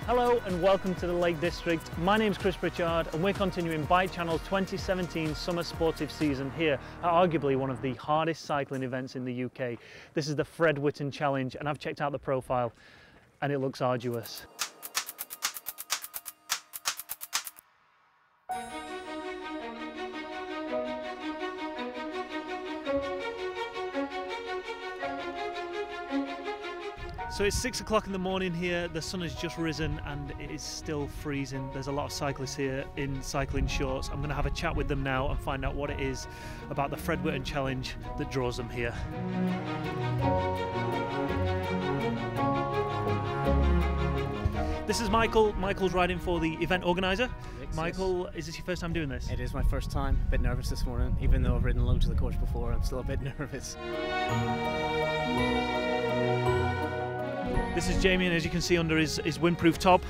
Hello and welcome to the Lake District. My name's Pritchard and we're continuing Bike Channel's 2017 Summer Sportive season here at arguably one of the hardest cycling events in the UK. This is the Whitton Challenge and I've checked out the profile and it looks arduous. So it's 6 o'clock in the morning here, the sun has just risen and it is still freezing. There's a lot of cyclists here in cycling shorts. I'm going to have a chat with them now and find out what it is about the Whitton Challenge that draws them here. This is Michael. Michael's riding for the event organiser. Michael, is this your first time doing this? It is my first time. A bit nervous this morning, even though I've ridden loads of the course before, I'm still a bit nervous. This is Jamie, and as you can see under his windproof top,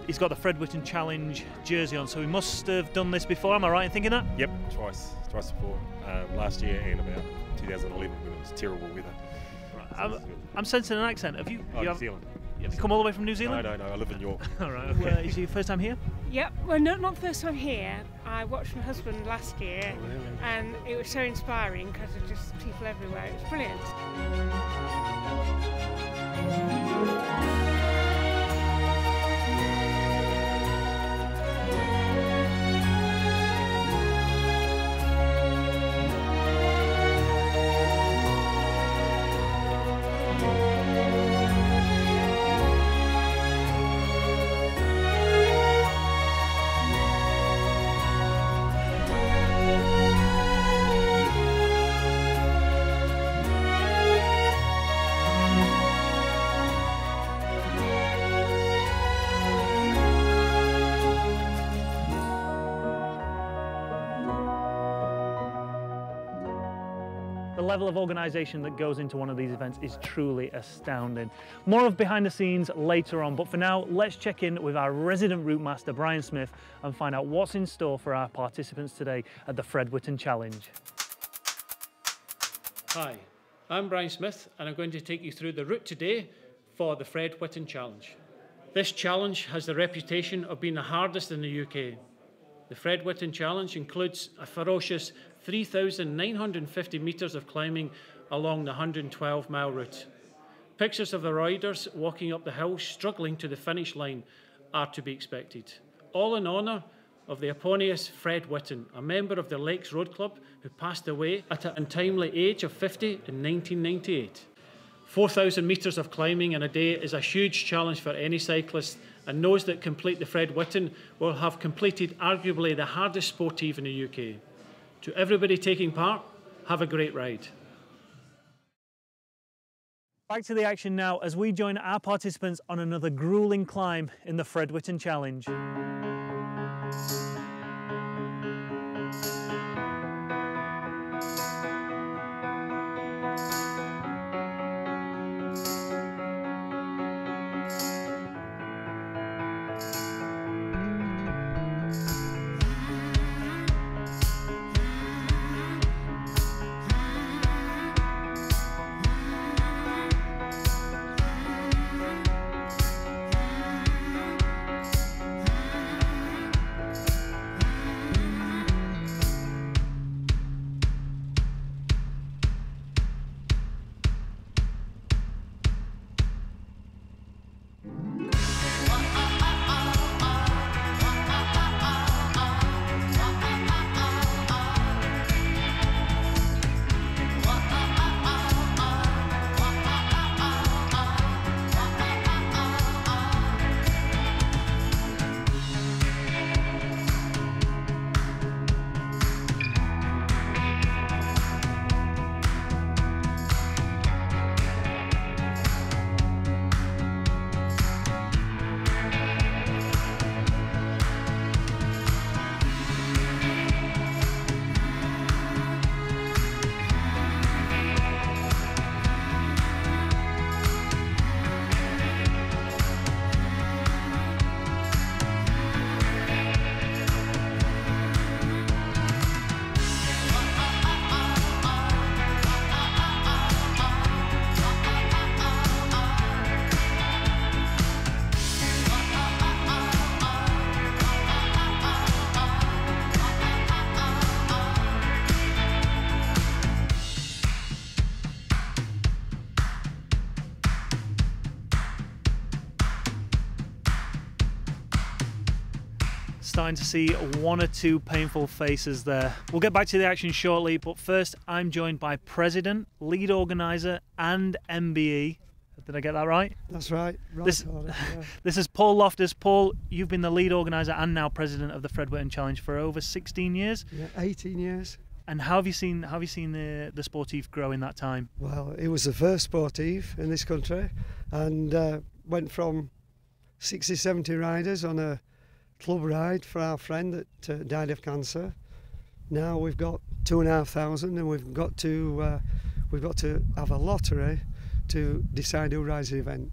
he's got the Whitton Challenge jersey on, so he must have done this before, am I right in thinking that? Yep, twice before. Last year and about 2011 when it was terrible weather. Right. I'm sensing an accent. Have you? New Zealand. Have you come all the way from New Zealand? No, I live in York. All right, okay. Is it your first time here? Yep, well not first time here. I watched my husband last year and it was so inspiring because of just people everywhere. It was brilliant. The level of organisation that goes into one of these events is truly astounding. More of behind the scenes later on, but for now, let's check in with our resident route master, Brian Smith, and find out what's in store for our participants today at the Whitton Challenge. Hi, I'm Brian Smith and I'm going to take you through the route today for the Whitton Challenge. This challenge has the reputation of being the hardest in the UK. The Whitton Challenge includes a ferocious 3,950 metres of climbing along the 112-mile route. Pictures of the riders walking up the hill struggling to the finish line are to be expected, all in honour of the eponymous Fred Whitton, a member of the Lakes Road Club who passed away at an untimely age of 50 in 1998. 4,000 metres of climbing in a day is a huge challenge for any cyclist, and those that complete the Whitton will have completed arguably the hardest sportive in the UK. To everybody taking part, have a great ride. Back to the action now as we join our participants on another gruelling climb in the Whitton Challenge. starting to see one or two painful faces there. We'll get back to the action shortly, but first I'm joined by President, Lead Organiser and MBE. Did I get that right? That's right. This is Paul Loftus. Paul, you've been the Lead Organiser and now President of the Fred Whitton Challenge for over 16 years. Yeah, 18 years. And how have you seen the Sportive grow in that time? Well, it was the first Sportive in this country, and went from 60, 70 riders on a club ride for our friend that died of cancer. Now we've got 2,500, and we've got to have a lottery to decide who rides the event,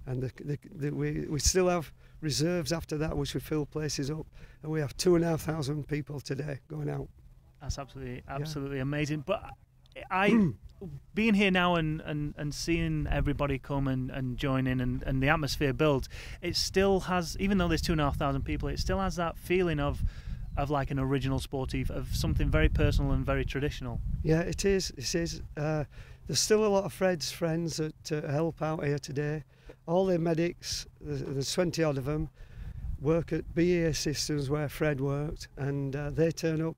and we still have reserves after that, which we fill places up, and we have 2,500 people today going out. That's absolutely amazing. But I being here now and seeing everybody come and join in and the atmosphere builds, it still has, even though there's 2,500 people, it still has that feeling of like an original Sportive, of something very personal and very traditional. Yeah, it is. There's still a lot of Fred's friends that help out here today. All the medics, there's 20 odd of them, work at BEA Systems where Fred worked, and they turn up.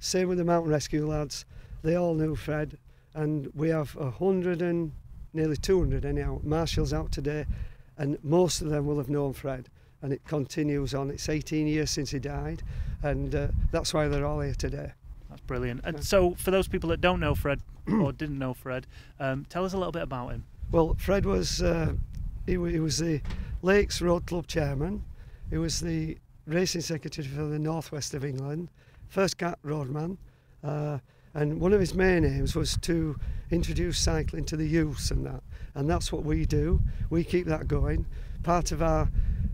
Same with the mountain rescue lads. They all knew Fred, and we have 100 and nearly 200 anyhow marshals out today, and most of them will have known Fred, and it continues on. It's 18 years since he died, and that's why they're all here today. That's brilliant. And so for those people that don't know Fred or didn't know Fred, tell us a little bit about him. Well, Fred was he was the Lakes Road Club chairman. He was the racing secretary for the northwest of England, first cat roadman, and one of his main aims was to introduce cycling to the youths and that's what we do. We keep that going. Part of our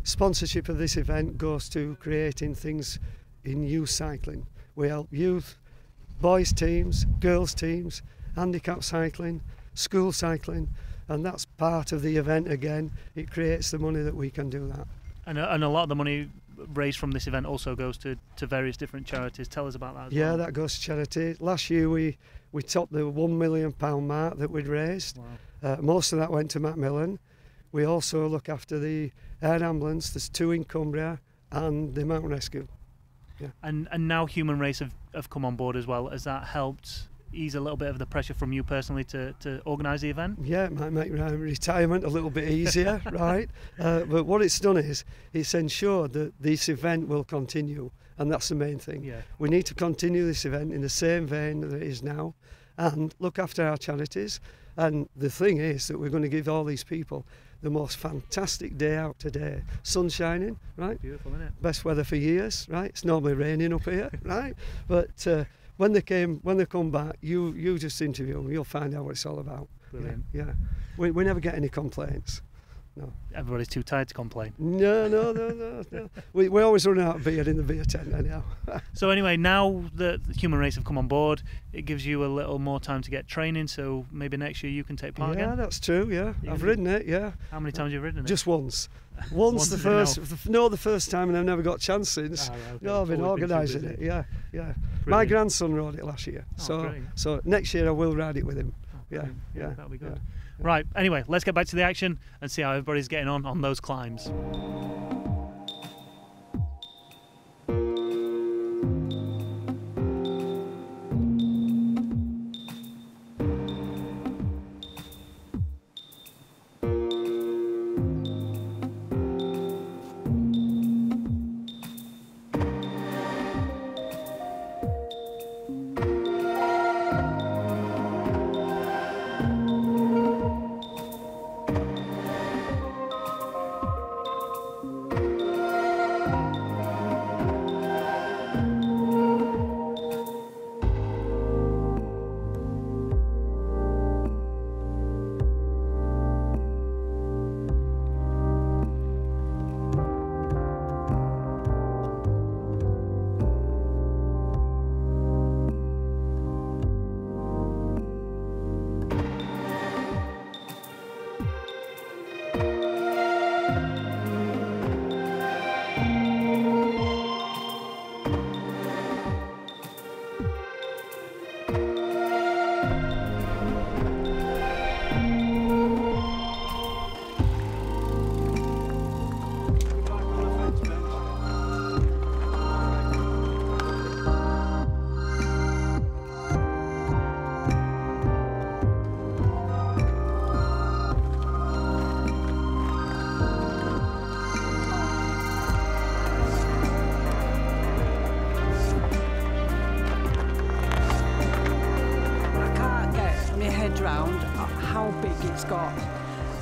sponsorship of this event goes to creating things in youth cycling. We help youth, boys teams, girls teams, handicap cycling, school cycling, and that's part of the event again. It creates the money that we can do that. And a lot of the money raised from this event also goes to various different charities. Tell us about that as well. Yeah, that goes to charity. Last year we topped the £1 million mark that we'd raised. Wow. Most of that went to Macmillan. We also look after the air ambulance, there's 2 in Cumbria, and the mountain rescue. Yeah. And now Human Race have come on board as well. Has that helped ease a little bit of the pressure from you personally to organise the event? Yeah, it might make retirement a little bit easier, right? But what it's done is it's ensured that this event will continue, and that's the main thing. Yeah. We need to continue this event in the same vein that it is now and look after our charities. And the thing is that we're going to give all these people the most fantastic day out today. Sun shining, right? Beautiful, isn't it? Best weather for years, right? It's normally raining up here, right? But when they come back, you just interview them, you'll find out what it's all about. Brilliant. Yeah. We never get any complaints. No. Everybody's too tired to complain. No. We always run out of beer in the beer tent anyhow. So anyway, now that the Human Race have come on board, it gives you a little more time to get training, so maybe next year you can take part again? Yeah, that's true, yeah. I've ridden it, yeah. How many times have you ridden it? Just once. Once the first time, and I've never got a chance since. Okay. No, I've been organising it, yeah. My grandson rode it last year, so next year I will ride it with him. Yeah. That'll be good. Right, anyway, let's get back to the action and see how everybody's getting on those climbs.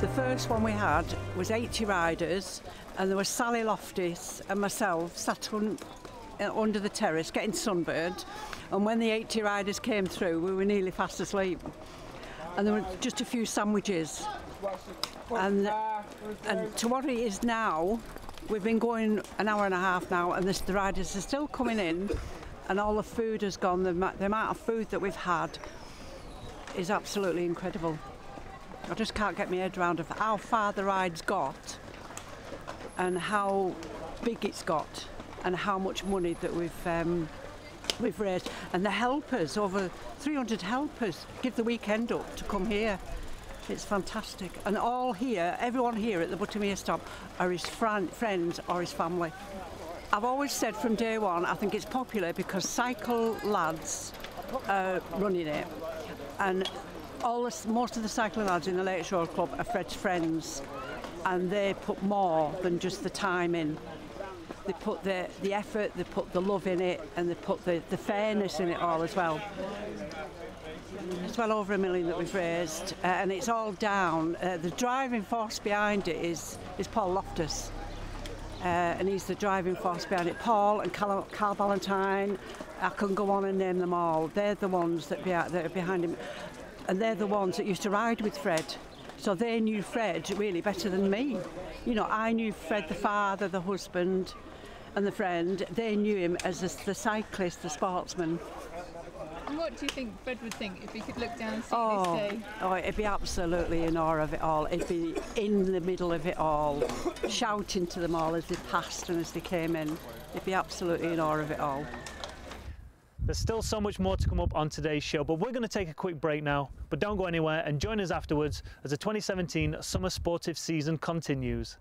The first one we had was 80 riders, and there was Sally Loftus and myself sat under the terrace getting sunburned, and when the 80 riders came through we were nearly fast asleep, and there were just a few sandwiches, and to what it is now, we've been going an hour and a half now, and the riders are still coming in, and all the food has gone. The amount of food that we've had is absolutely incredible. I just can't get my head around of how far the ride's got and how big it's got and how much money that we've raised. And the helpers, over 300 helpers, give the weekend up to come here. It's fantastic. And all here, everyone here at the Buttermere stop are his friends or his family. I've always said from day one, I think it's popular because cycle lads are running it. And most of the cycling lads in the Lakes Road Club are Fred's friends, and they put more than just the time in. They put the effort, they put the love in it, and they put the fairness in it all as well. It's well over £1 million that we've raised, and it's all down. The driving force behind it is Paul Loftus, and he's the driving force behind it. Paul and Carl Valentine, I can go on and name them all. They're the ones that are behind him. And they're the ones that used to ride with Fred. So they knew Fred really better than me. You know, I knew Fred, the father, the husband, and the friend. They knew him as the cyclist, the sportsman. And what do you think Fred would think if he could look down and see this day? Oh, it'd be absolutely in awe of it all. It'd be in the middle of it all, shouting to them all as they passed and as they came in. It'd be absolutely in awe of it all. There's still so much more to come up on today's show, but we're going to take a quick break now. But don't go anywhere and join us afterwards as the 2017 Summer Sportive season continues.